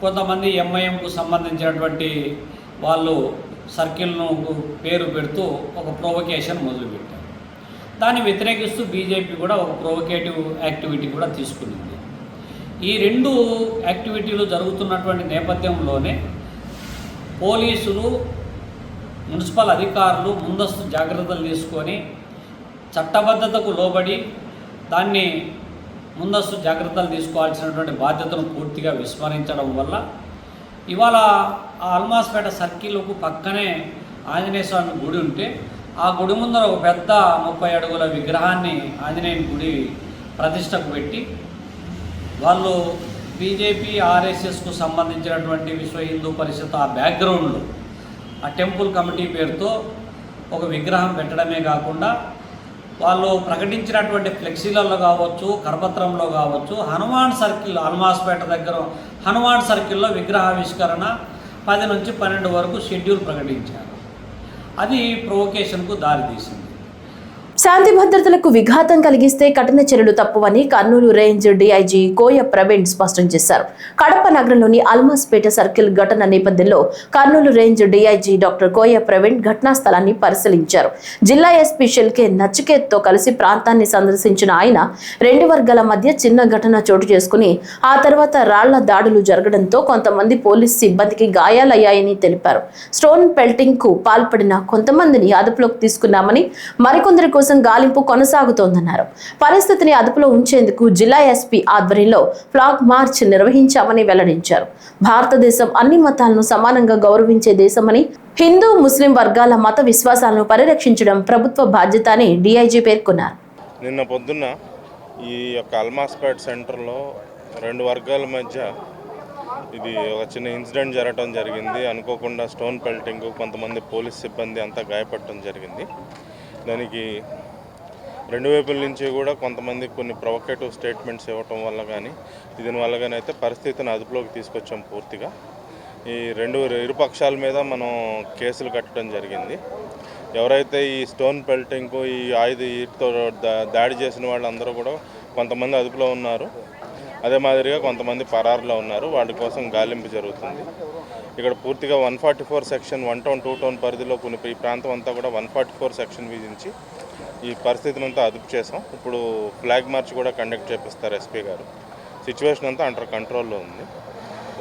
[SPEAKER 7] కొంతమంది ఎంఐఎంకు సంబంధించినటువంటి వాళ్ళు సర్కిల్ను పేరు పెడుతూ ఒక ప్రొవొకేషన్ మొదలుపెట్టారు. దాన్ని వ్యతిరేకిస్తూ బీజేపీ కూడా ఒక ప్రొవొకేటివ్ యాక్టివిటీ కూడా తీసుకునింది. ఈ రెండు యాక్టివిటీలు జరుగుతున్నటువంటి నేపథ్యంలోనే పోలీసులు, మున్సిపల్ అధికారులు ముందస్తు జాగ్రత్తలు తీసుకొని చట్టబద్ధతకు లోబడి దాన్ని ముందస్తు జాగ్రత్తలు తీసుకోవాల్సినటువంటి బాధ్యతను పూర్తిగా విస్మరించడం వల్ల ఇవాళ ఆ అల్మాస్పేట సర్కిల్కు పక్కనే ఆంజనేయ స్వామి గుడి ఉంటే ఆ గుడి ముందర ఒక పెద్ద 30 అడుగుల విగ్రహాన్ని ఆంజనేయుని గుడి ప్రతిష్టకు పెట్టి వాళ్ళు బీజేపీ, ఆర్ఎస్ఎస్కు సంబంధించినటువంటి విశ్వ హిందూ పరిషత్ ఆ బ్యాక్గ్రౌండ్లో ఆ టెంపుల్ కమిటీ పేరుతో ఒక విగ్రహం పెట్టడమే కాకుండా వాళ్ళు ప్రకటించినటువంటి ఫ్లెక్సీలలో కావచ్చు, కరపత్రంలో కావచ్చు, హనుమాన్ సర్కిల్ అల్మాస్పేట దగ్గర హనుమాన్ సర్కిల్లో విగ్రహావిష్కరణ 10 నుంచి 12 వరకు షెడ్యూల్ ప్రకటించారు. అది ప్రొవొకేషన్కు దారితీసింది.
[SPEAKER 1] శాంతి భద్రతలకు విఘాతం కలిగిస్తే కఠిన చర్యలు తప్పువని కర్నూలు రేంజ్ డీఐజీ కోయ ప్రవీణ్ స్పష్టం చేశారు. కడప నగరంలోని అల్మాస్పేట సర్కిల్ ఘటన నేపథ్యంలో కర్నూలు రేంజ్ డీఐజీ డాక్టర్ కోయ ప్రవీణ్ ఘటనా స్థలాన్ని పరిశీలించారు. జిల్లా ఎస్పీ షెల్కే నచికేత్తో కలిసి ప్రాంతాన్ని సందర్శించిన ఆయన 2 వర్గాల మధ్య చిన్న ఘటన చోటు చేసుకుని ఆ తర్వాత రాళ్ల దాడులు జరగడంతో కొంతమంది పోలీసు సిబ్బందికి గాయాలయ్యాయని తెలిపారు. స్టోన్ పెల్టింగ్ కు పాల్పడిన కొంతమందిని అదుపులోకి తీసుకున్నామని, మరికొందరి కోసం గాలింపు కొనసాగుతోందన్నారు. పరిస్థితిని అదుపులో ఉంచేందుకు జిల్లా ఎస్పీ ఆధ్వర్యంలో ఫ్లాగ్ మార్చ్ నిర్వహించామని వెల్లడించారు. భారతదేశం అన్ని మతాలను సమానంగా గౌరవించే దేశమని, హిందూ, ముస్లిం వర్గాల మత విశ్వాసాలను పరిరక్షించడం ప్రభుత్వ బాధ్యత అని డీఐజీ పేర్కొన్నారు.
[SPEAKER 8] నిన్న పొద్దున్న ఈ యొక్క అల్మాస్పేట సెంటర్లో 2 వర్గాల మధ్య ఇది ఒక చిన్న ఇన్సిడెంట్ జరగడం జరిగింది. అనుకోకుండా స్టోన్ పెల్టింగ్, కొంతమంది పోలీస్ సిబ్బంది అంతా గాయపడటం జరిగింది. దానికి 2 వైపుల నుంచి కూడా కొంతమంది కొన్ని ప్రొవొకేటివ్ స్టేట్మెంట్స్ ఇవ్వటం వల్ల కానీ దీనివల్ల కానీ అయితే పరిస్థితిని అదుపులోకి తీసుకొచ్చాం. పూర్తిగా ఈ ఇరు పక్షాల మీద మనం కేసులు కట్టడం జరిగింది. ఎవరైతే ఈ స్టోన్ పెల్టింగ్, ఈ ఈటుతో దాడి చేసిన వాళ్ళందరూ కూడా కొంతమంది అదుపులో ఉన్నారు. అదే మాదిరిగా కొంతమంది పరారులో ఉన్నారు. వాటి కోసం గాలింపు జరుగుతుంది. ఇక్కడ పూర్తిగా 144 సెక్షన్ 1 టౌన్ 2 టౌన్ పరిధిలో కొన్ని ఈ ప్రాంతం అంతా కూడా 144 సెక్షన్ విధించి ఈ పరిస్థితిని అంతా అదుపు చేసాం. ఇప్పుడు ఫ్లాగ్ మార్చ్ కూడా కండక్ట్ చేపిస్తారు ఎస్పీ గారు. సిచ్యువేషన్ అంతా అండర్ కంట్రోల్లో ఉంది.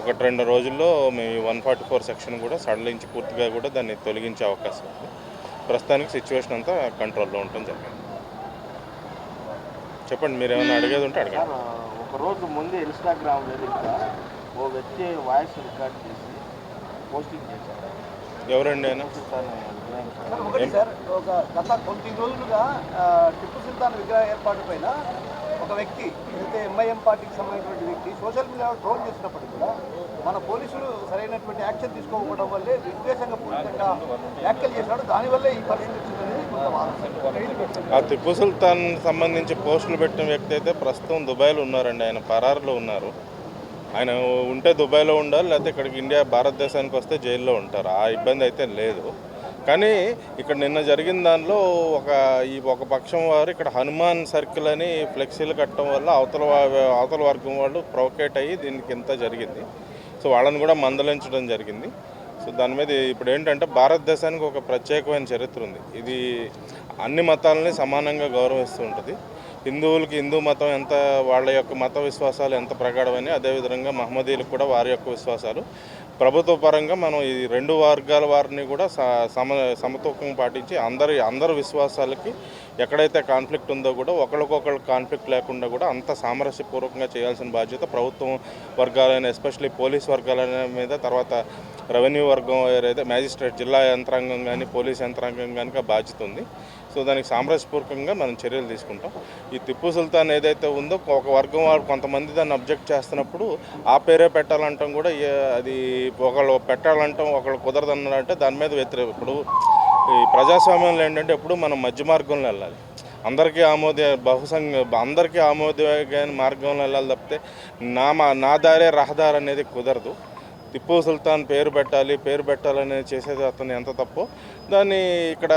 [SPEAKER 8] 1-2 రోజుల్లో మీ 144 సెక్షన్ కూడా సడలించి పూర్తిగా కూడా దాన్ని తొలగించే అవకాశం ఉంది. ప్రస్తుతానికి సిచ్యువేషన్ అంతా కంట్రోల్లో ఉండటం జరిగింది. చెప్పండి, మీరు ఏమైనా అడిగేది ఉంటే అడగండి.
[SPEAKER 9] ఒకరోజు ముందు ఇన్స్టాగ్రామ్ వేదికగా ఓ వ్యక్తి వాయిస్ రికార్డ్ చేసి పోస్టింగ్ చేశారు.
[SPEAKER 8] ఎవరండి ఆయన?
[SPEAKER 9] ఒకటి సార్, ఒక గత కొద్ది రోజులుగా టిప్పు సుల్తాన్ విగ్రహ ఏర్పాటు పైన ఒక వ్యక్తి అయితే ఎంఐఎం పార్టీకి సంబంధించినటువంటి వ్యక్టి సోషల్ మీడియాలో ట్రోల్ చేసినప్పటికీ కూడా మన పోలీసులు సరైనటువంటి యాక్షన్ తీసుకోకపోవడం వల్లే విద్వేషంగా పూరితంగా వ్యాఖ్యలు చేసినాడు. దానివల్లే ఈ పరిస్థితి వచ్చిందనేది కొంత వాదన.
[SPEAKER 8] ఆ టిప్పు సుల్తాన్ సంబంధించి పోస్టులు పెట్టిన వ్యక్తి అయితే ప్రస్తుతం దుబాయ్లో ఉన్నారండి. ఆయన పరారులో ఉన్నారు. ఆయన ఉంటే దుబాయ్లో ఉండాలి, లేకపోతే ఇక్కడికి భారతదేశానికి వస్తే జైల్లో ఉంటారు. ఆ ఇబ్బంది అయితే లేదు. కానీ ఇక్కడ నిన్న జరిగిన దానిలో ఒక పక్షం వారు ఇక్కడ హనుమాన్ సర్కిల్ అని ఫ్లెక్సీలు కట్టడం వల్ల అవతల వర్గం వాళ్ళు ప్రొవోకేట్ అయ్యి దీనికి ఇంత జరిగింది. సో వాళ్ళని కూడా మందలించడం జరిగింది. సో దాని మీద ఇప్పుడు ఏంటంటే భారతదేశానికి ఒక ప్రత్యేకమైన చరిత్ర ఉంది. ఇది అన్ని మతాలని సమానంగా గౌరవిస్తూ ఉంటుంది. హిందువులకి హిందూ మతం ఎంత, వాళ్ళ యొక్క మత విశ్వాసాలు ఎంత ప్రగాఢమని, అదేవిధంగా మహమ్మదీలకు కూడా వారి యొక్క విశ్వాసాలు. ప్రభుత్వ పరంగా మనం ఈ రెండు వర్గాల వారిని కూడా సమతూకం పాటించి అందరి విశ్వాసాలకి ఎక్కడైతే కాన్ఫ్లిక్ట్ ఉందో కూడా ఒకరికొకరు కాన్ఫ్లిక్ట్ లేకుండా కూడా అంత సామరస్యపూర్వకంగా చేయాల్సిన బాధ్యత ప్రభుత్వం వర్గాలైన, ఎస్పెషల్లీ పోలీస్ వర్గాలైన మీద, తర్వాత రెవెన్యూ వర్గం ఏదైతే మ్యాజిస్ట్రేట్, జిల్లా యంత్రాంగం కానీ పోలీస్ యంత్రాంగం కానీ బాధ్యత ఉంది. సో దానికి సామరస్యపూర్వకంగా మనం చర్యలు తీసుకుంటాం. ఈ టిప్పు సుల్తాన్ ఏదైతే ఉందో ఒక వర్గం వారు కొంతమంది దాన్ని అబ్జెక్ట్ చేస్తున్నప్పుడు ఆ పేరే పెట్టాలంటాం కూడా, అది ఒకళ్ళు పెట్టాలంటాం ఒకళ్ళు కుదరదన్నారంటే దాని మీద వ్యతిరేకం. ఇప్పుడు ఈ ప్రజాస్వామ్యంలో ఏంటంటే ఎప్పుడు మనం మధ్య మార్గంలో వెళ్ళాలి. అందరికీ అందరికీ ఆమోదయోగ్యమైన మార్గంలో వెళ్ళాలి తప్పితే నా దారే రహదారి అనేది కుదరదు. టిప్పు సుల్తాన్ పేరు పెట్టాలనేది చేసేది అతను ఎంత తప్పు. దాన్ని ఇక్కడ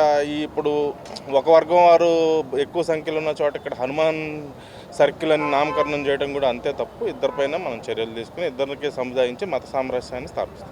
[SPEAKER 8] ఇప్పుడు ఒక వర్గం వారు ఎక్కువ సంఖ్యలో ఉన్న చోట ఇక్కడ హనుమాన్ సర్కిల్ అని నామకరణం చేయడం కూడా అంతే తప్పు. ఇద్దరిపైన మనం చర్యలు తీసుకుని ఇద్దరికి సముదాయించి మత సామరస్యాన్ని స్థాపిస్తాం.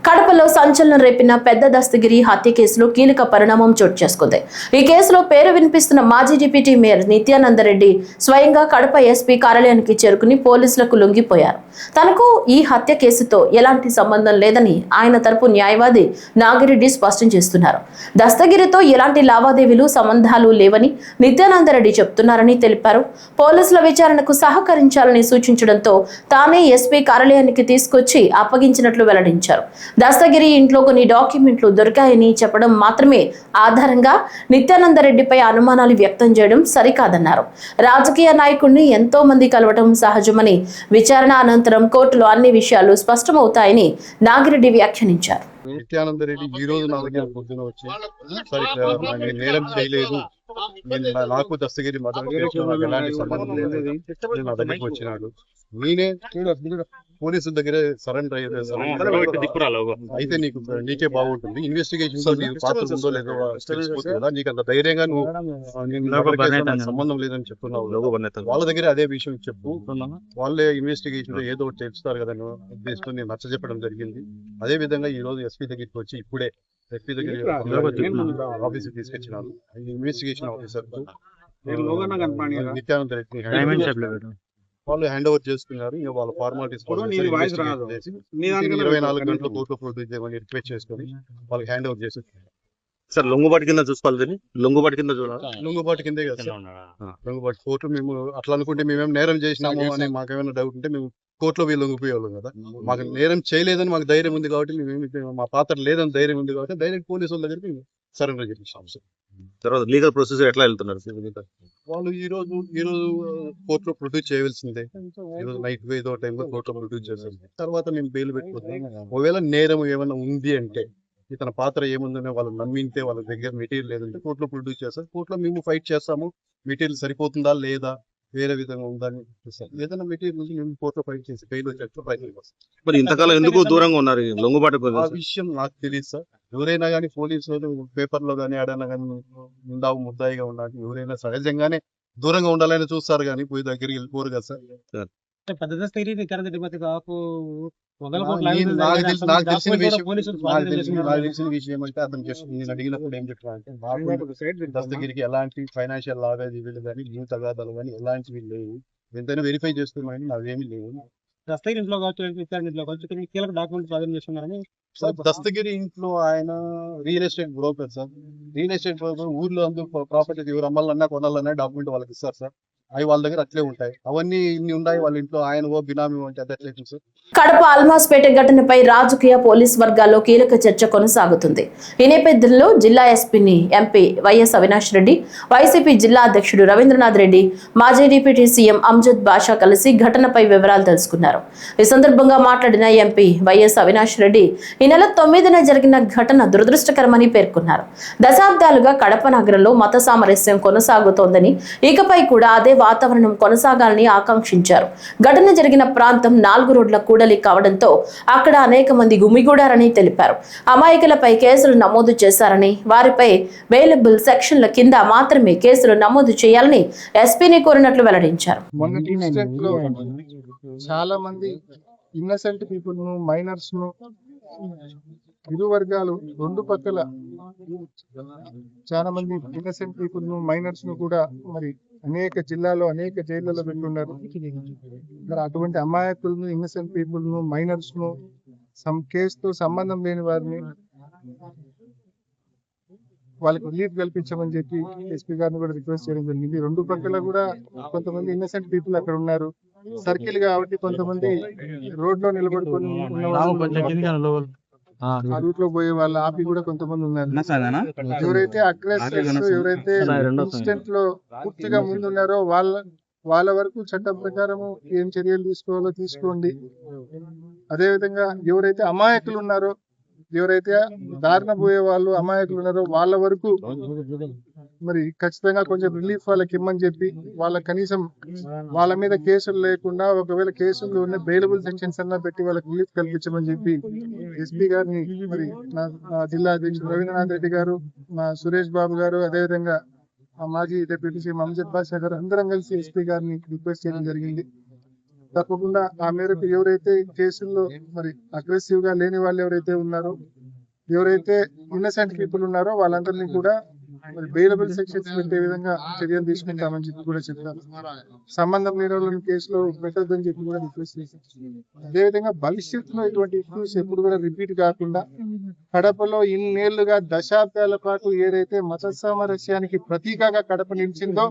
[SPEAKER 1] కడపలో సంచలనం రేపిన పెద్ద దస్తగిరి హత్య కేసులో కీలక పరిణామం చోటు చేసుకుంది. ఈ కేసులో పేరు వినిపిస్తున్న మాజీ డిప్యూటీ మేయర్ నిత్యానందరెడ్డి స్వయంగా కడప ఎస్పీ కార్యాలయానికి చేరుకుని పోలీసులకు లొంగిపోయారు. తనకు ఈ హత్య కేసుతో ఎలాంటి సంబంధం లేదని ఆయన తరపు న్యాయవాది నాగిరెడ్డి స్పష్టం చేస్తున్నారు. దస్తగిరితో ఎలాంటి లావాదేవీలు సంబంధాలు లేవని నిత్యానందరెడ్డి చెప్తున్నారని తెలిపారు. పోలీసుల విచారణకు సహకరించాలని సూచించడంతో తానే ఎస్పీ కార్యాలయానికి తీసుకొచ్చి అప్పగించినట్లు వెల్లడించారు. దస్తగిరి ఇంట్లో కొన్ని డాక్యుమెంట్లు దొరికాయని చెప్పడం మాత్రమే ఆధారంగా నిత్యానందరెడ్డిపై అనుమానాలు వ్యక్తం చేయడం సరికాదన్నారు. రాజకీయ నాయకుడిని ఎంతో మంది కలవడం సహజమని, విచారణ అనంతరం కోర్టులో అన్ని విషయాలు స్పష్టమవుతాయని నాగిరెడ్డి వ్యాఖ్యానించారు.
[SPEAKER 10] నిత్యానందరెడ్డి ఈ రోజు నా దగ్గర పొద్దున వచ్చి నేను నేరం చేయలేదు, నాకు దస్తగిరి ఎలాంటి సంబంధం లేదు, నా దగ్గరికి వచ్చినాడు, నేనే పోలీసుల దగ్గర సరెండర్ అయితే నీకే బాగుంటుంది, ఇన్వెస్టిగేషన్ పాత్ర ఉందో లేదో తెలిసిపోతుంది కదా, నీకు అంత ధైర్యంగా నువ్వు సంబంధం లేదని చెప్తున్నావు, వాళ్ళ దగ్గర అదే విషయం చెప్పు, వాళ్ళే ఇన్వెస్టిగేషన్ ఏదో ఒకటి తెలుస్తారు కదా ఉద్దేశంతో నేను నచ్చ చెప్పడం జరిగింది. అదే విధంగా ఈ రోజు ఎస్పీ దగ్గరికి వచ్చి ఇప్పుడే ఎస్పీ దగ్గర ఆఫీస్ తీసుకొచ్చినారు. ఇన్వెస్టిగేషన్ ఆఫీసర్ నిత్యానంద రెడ్డి వాళ్ళు హ్యాండ్ ఓవర్ చేసుకున్నారు. ఇంకా వాళ్ళ ఫార్మాలిటీస్ 24 గంటల కోర్టులో ప్రొడ్యూస్ చేయమని రిక్వెస్ట్ చేసుకుని వాళ్ళకి హ్యాండ్ ఓవర్ చేసి
[SPEAKER 11] సార్ లొంగుబాటు కింద చూసుకోవాలి, లొంగుబాటు కింద చూడాలి,
[SPEAKER 10] లొంగుబాటు కిందే కదా సార్. లొంగుబాటు కోర్టు మేము అట్లా అనుకుంటే మేమేం నేరం చేసినాము అని మాకేమైనా డౌట్ ఉంటే మేము కోర్టులో వీళ్ళు లొంగిపోయేవాళ్ళం కదా. మాకు నేరం చేయలేదని మాకు ధైర్యం ఉంది కాబట్టి మేము మా పాత్ర లేదని ధైర్యం ఉంది కాబట్టి డైరెక్ట్ పోలీసు వాళ్ళ దగ్గరికి సరెండర్ చేయించాం సార్.
[SPEAKER 11] తర్వాత లీగల్ ప్రొసీజర్ ఎట్లా వెళ్తున్నారు?
[SPEAKER 10] వాళ్ళు ఈ రోజు కోర్టులో ప్రొడ్యూస్ చేయవలసిందే. ఈరోజు నైట్ ఏదో టైంలో కోర్టులో ప్రొడ్యూస్ చేస్తారు. తర్వాత మేము బెయిల్ పెట్టుకుంటాం. ఒకవేళ నేరం ఏమైనా ఉంది అంటే, ఇతని పాత్ర ఏముందనే వాళ్ళు నమ్మింటే, వాళ్ళ దగ్గర మెటీరియల్ లేదంటే కోర్టులో ప్రొడ్యూస్ చేస్తారు. కోర్టులో మేము ఫైట్ చేస్తాము, మెటీరియల్ సరిపోతుందా లేదా, వేరే విధంగా ఉందని ఏదైనా మెటీరియల్ మేము కోర్టులో ఫైట్ చేసి బెయిల్ వచ్చేట్టు ప్రయత్నం చేస్తాం.
[SPEAKER 11] మరి ఇంతకాలం ఎందుకు దూరంగా ఉన్నారు లొంగుబాటు?
[SPEAKER 10] ఆ విషయం నాకు తెలియదు సార్. ఎవరైనా కానీ పోలీసులు పేపర్లో కానీ ఆడైనా కానీ ఉండావు ముద్దాయిగా ఉండాలి, ఎవరైనా సహజంగానే దూరంగా ఉండాలని చూస్తారు కానీ పోయి దగ్గరికి వెళ్ళిపోరు కదా సార్.
[SPEAKER 12] నాకు
[SPEAKER 10] తెలిసిన విషయం అంటే అతను నేను అడిగినప్పుడు ఏం చెప్తానంటే, దస్తగిరికి ఎలాంటి ఫైనాన్షియల్ లావాదేవీలు కానీ భూ తగాదాలు కానీ ఎలాంటివి లేవు, ఎంతైనా వెరిఫై చేస్తున్నాయని నావేమీ లేవు.
[SPEAKER 12] దస్తగిరి ఇంట్లో కావచ్చు కీలక డాక్యుమెంట్ స్వాధీనం చేస్తున్నారని.
[SPEAKER 10] దస్తగిరి ఇంట్లో ఆయన real estate broker sir. Real estate broker ఊర్లో అందరూ ప్రాపర్టీ ఎవరు అమ్మాలన్నా కొనాలన్నా డాక్యుమెంట్ వాళ్ళకి ఇస్తారు సార్. అవి వాళ్ళ దగ్గర అట్లే ఉంటాయి. అవన్నీ ఇన్ని ఉన్నాయి వాళ్ళ ఇంట్లో, ఆయనవో బినామీ అంటే అది అట్లే చూసి.
[SPEAKER 1] కడప అల్మాస్పేట ఘటనపై రాజకీయ పోలీస్ వర్గాల్లో కీలక చర్చ కొనసాగుతుంది. ఈ నేపథ్యంలో జిల్లా ఎస్పీని MP YS Avinash Reddy, YCP జిల్లా అధ్యక్షుడు రవీంద్రనాథ్ రెడ్డి, మాజీ డిప్యూటీ సీఎం అమ్జద్ బాషా కలిసి ఘటనపై వివరాలు తెలుసుకున్నారు. ఈ సందర్భంగా మాట్లాడిన ఎంపీ వైఎస్ అవినాష్ రెడ్డి ఈ నెల 9న జరిగిన ఘటన దురదృష్టకరమని పేర్కొన్నారు. దశాబ్దాలుగా కడప నగరంలో మత సామరస్యం కొనసాగుతోందని, ఇకపై కూడా అదే వాతావరణం కొనసాగాలని ఆకాంక్షించారు. ఘటన జరిగిన ప్రాంతం 4 రోడ్ల కూడలి కావడంతో అక్కడ అనేక మంది గుమిగూడారని తెలిపారు. అమాయకులపై కేసులు నమోదు చేశారని, వారిపై వేలబుల్ సెక్షన్ల కింద మాత్రమే కేసులు నమోదు చేయాలని ఎస్పీని కోరినట్లు వెల్లడించారు.
[SPEAKER 13] చాలా మంది ఇన్నసెంట్ పీపుల్ ను, మైనర్స్ ను, ఇరు వర్గాలు రెండు పక్కల చాలా మంది ఇన్నసెంట్ పీపుల్ ను, మైనర్స్ ను కూడా మరి అనేక జిల్లాలో అనేక జైళ్లలో పెట్టున్నారు. మరి అటువంటి అమాయకులను, ఇన్నసెంట్ పీపుల్ ను, మైనర్స్ ను, కేసుతో సంబంధం లేని వారిని వాళ్ళకి రిలీఫ్ కల్పించమని చెప్పి ఎస్పీ గారిని కూడా రిక్వెస్ట్ చేయడం జరిగింది. రెండు పక్కల కూడా కొంతమంది ఇన్నసెంట్ పీపుల్ అక్కడ ఉన్నారు. సర్కిల్ కాబట్టి కొంతమంది రోడ్ లో నిలబడుకొని ఆ రూట్ లో పోయే వాళ్ళు ఆపి కూడా కొంతమంది ఉన్నారు. ఎవరైతే అగ్రెసర్స్, ఎవరైతే ఇన్సిడెంట్ లో పూర్తిగా ముందున్నారో వాళ్ళ వరకు చట్టం ప్రకారము ఏం చర్యలు తీసుకోవాలో తీసుకోండి. అదేవిధంగా ఎవరైతే అమాయకులు ఉన్నారో, ఎవరైతే దారిన పోయే వాళ్ళు అమాయకులు ఉన్నారో వాళ్ళ వరకు మరి ఖచ్చితంగా కొంచెం రిలీఫ్ వాళ్ళకి ఇమ్మని చెప్పి, వాళ్ళ కనీసం వాళ్ళ మీద కేసులు లేకుండా, ఒకవేళ కేసులు ఉన్న బెయిలబుల్ సెక్షన్స్ అన్నా పెట్టి వాళ్ళకి రిలీఫ్ కల్పించమని చెప్పి ఎస్పీ గారిని, మరి నా జిల్లా అధ్యక్షుడు రవీంద్రనాథ్ రెడ్డి గారు, మా సురేష్ బాబు గారు, అదేవిధంగా మాజీ డిప్యూటీ సీఎం అమ్జద్ బాషా గారు అందరం కలిసి ఎస్పీ గారిని రిక్వెస్ట్ చేయడం జరిగింది. తప్పకుండా ఆ మేరకు ఎవరైతే కేసుల్లో మరి అగ్రెసివ్ గా లేని వాళ్ళు ఎవరైతే ఉన్నారో, ఎవరైతే ఇన్నసెంట్ పీపుల్ ఉన్నారో వాళ్ళందరినీ కూడా మరి బెయిలబుల్ సెక్షన్స్ పెట్టే విధంగా చర్యలు తీసుకుంటామని చెప్పి కూడా చెప్పారు. సంబంధం లేని వాళ్ళని కేసులో పెట్టొద్దని చెప్పి కూడా రిక్వెస్ట్ చేశారు. అదేవిధంగా భవిష్యత్తులో ఇటువంటి ఇష్యూస్ ఎప్పుడు కూడా రిపీట్ కాకుండా కడపలో ఇన్నేళ్లుగా దశాబ్దాల పాటు ఏదైతే మత సామరస్యానికి ప్రతీకగా కడప నిలిచిందో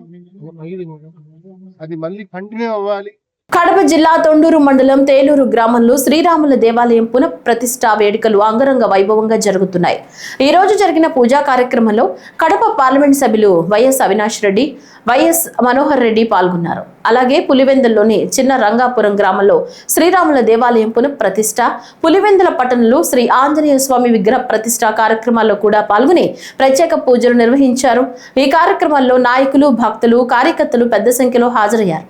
[SPEAKER 13] అది మళ్ళీ కంటిన్యూ అవ్వాలి.
[SPEAKER 1] కడప జిల్లా తొండూరు మండలం తేలూరు గ్రామంలో శ్రీరాముల దేవాలయం పునఃప్రతిష్ఠా వేడుకలు అంగరంగ వైభవంగా జరుగుతున్నాయి. ఈ రోజు జరిగిన పూజా కార్యక్రమంలో కడప పార్లమెంట్ సభ్యులు వైఎస్ అవినాష్ రెడ్డి, వైఎస్ మనోహర్ రెడ్డి పాల్గొన్నారు. అలాగే పులివెందుల్లోని చిన్న రంగాపురం గ్రామంలో శ్రీరాముల దేవాలయం పునఃప్రతిష్ఠ, పులివెందుల పట్టణంలో శ్రీ ఆంజనేయ స్వామి విగ్రహ ప్రతిష్ఠ కార్యక్రమాల్లో కూడా పాల్గొని ప్రత్యేక పూజలు నిర్వహించారు. ఈ కార్యక్రమాల్లో నాయకులు, భక్తులు, కార్యకర్తలు పెద్ద సంఖ్యలో హాజరయ్యారు.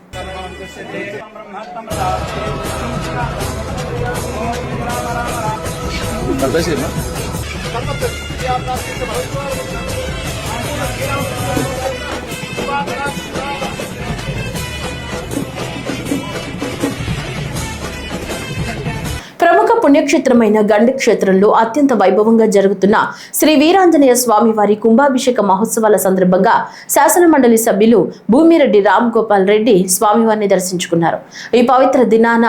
[SPEAKER 1] ప్రముఖ పుణ్యక్షేత్రమైన గండి క్షేత్రంలో అత్యంత వైభవంగా జరుగుతున్న శ్రీ వీరాంజనేయ స్వామి వారి కుంభాభిషేక మహోత్సవాల సందర్భంగా శాసన మండలి సభ్యులు భూమిరెడ్డి రామ్ గోపాల్ రెడ్డి స్వామివారిని దర్శించుకున్నారు. ఈ పవిత్ర దినాన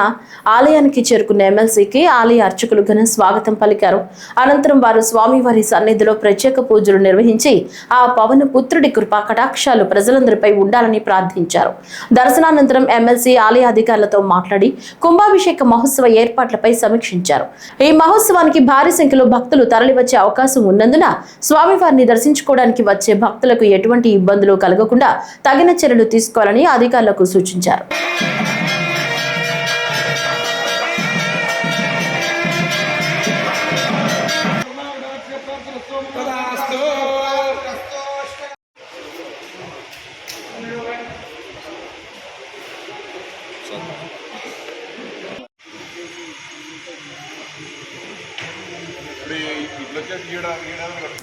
[SPEAKER 1] ఆలయానికి చేరుకున్న ఎమ్మెల్సీకి ఆలయ అర్చకులు ఘన స్వాగతం పలికారు. అనంతరం వారు స్వామివారి సన్నిధిలో ప్రత్యేక పూజలు నిర్వహించి ఆ పవన పుత్రుడి కృపా కటాక్షాలు ప్రజలందరిపై ఉండాలని ప్రార్థించారు. దర్శనానంతరం ఎమ్మెల్సీ ఆలయ అధికారులతో మాట్లాడి కుంభాభిషేక మహోత్సవ ఏర్పాట్లపై సమీక్షించారు. ఈ మహోత్సవానికి భారీ సంఖ్యలో భక్తులు తరలివచ్చే అవకాశం ఉన్నందున స్వామివారిని దర్శించుకోవడానికి వచ్చే భక్తులకు ఎటువంటి ఇబ్బందులు కలగకుండా తగిన చర్యలు తీసుకోవాలని అధికారులకు సూచించారు.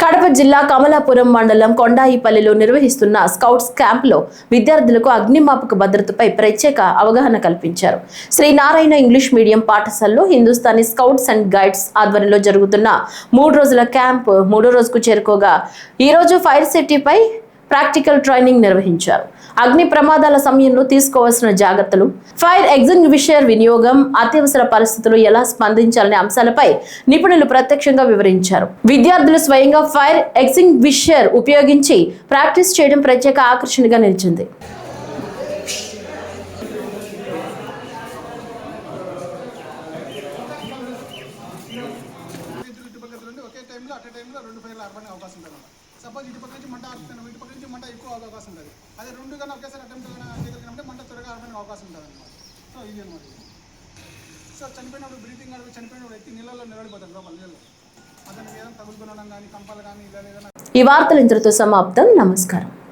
[SPEAKER 1] కడప జిల్లా కమలాపురం మండలం కొండాయిపల్లిలో నిర్వహిస్తున్న స్కౌట్స్ క్యాంపులో విద్యార్థులకు అగ్నిమాపక భద్రతపై ప్రత్యేక అవగాహన కల్పించారు. శ్రీ నారాయణ ఇంగ్లీష్ మీడియం పాఠశాలలో హిందుస్థానీ స్కౌట్స్ అండ్ గైడ్స్ ఆధ్వర్యంలో జరుగుతున్న 3 రోజుల క్యాంప్ 3వ రోజుకు చేరుకోగా ఈ రోజు ఫైర్ సేఫ్టీపై ప్రాక్టికల్ ట్రైనింగ్ నిర్వహించారు. అగ్ని ప్రమాదాల సమయంలో తీసుకోవాల్సిన జాగ్రత్తలు, ఫైర్ ఎగ్జింగ్విషర్ వినియోగం, అత్యవసర పరిస్థితులు ఎలా స్పందించాలనే అంశాలపై నిపుణులు ప్రత్యక్షంగా వివరించారు. విద్యార్థులు స్వయంగా ఫైర్ ఎగ్జింగ్విషర్ ఉపయోగించి ప్రాక్టీస్ చేయడం ప్రత్యేక ఆకర్షణగా నిలిచింది.
[SPEAKER 13] టైంలో 2 ఫైర్లు అర్పణే అవకాశం ఉంటుంది. సపోజ్ ఇటు పక్క నుంచి మంట ఆడుతున్నాం, ఇటు పక్క నుంచి మంట ఎక్కువ అవకాశం ఉంటుంది. అదే 2 కన్నా ఒకేసారి అటెంప్ట్ చేయగలిగినప్పుడు మంట త్వరగా అర్పణే అవకాశం ఉంటుంది అనమాట. సో ఇది అనమాట. సో చనిపోయినప్పుడు బ్రీతింగ్ అడుగు చనిపోయినప్పుడు వ్యక్తి నీళ్ళలో నిలబడిపోతాడు లోపల నీళ్ళు. అతనికి ఏదైనా తగులుకునడం కానీ కంపాలు కానీ ఇలా ఏదైనా.
[SPEAKER 1] ఈ వార్తలు ఇంతటితో సమాప్తం. నమస్కారం.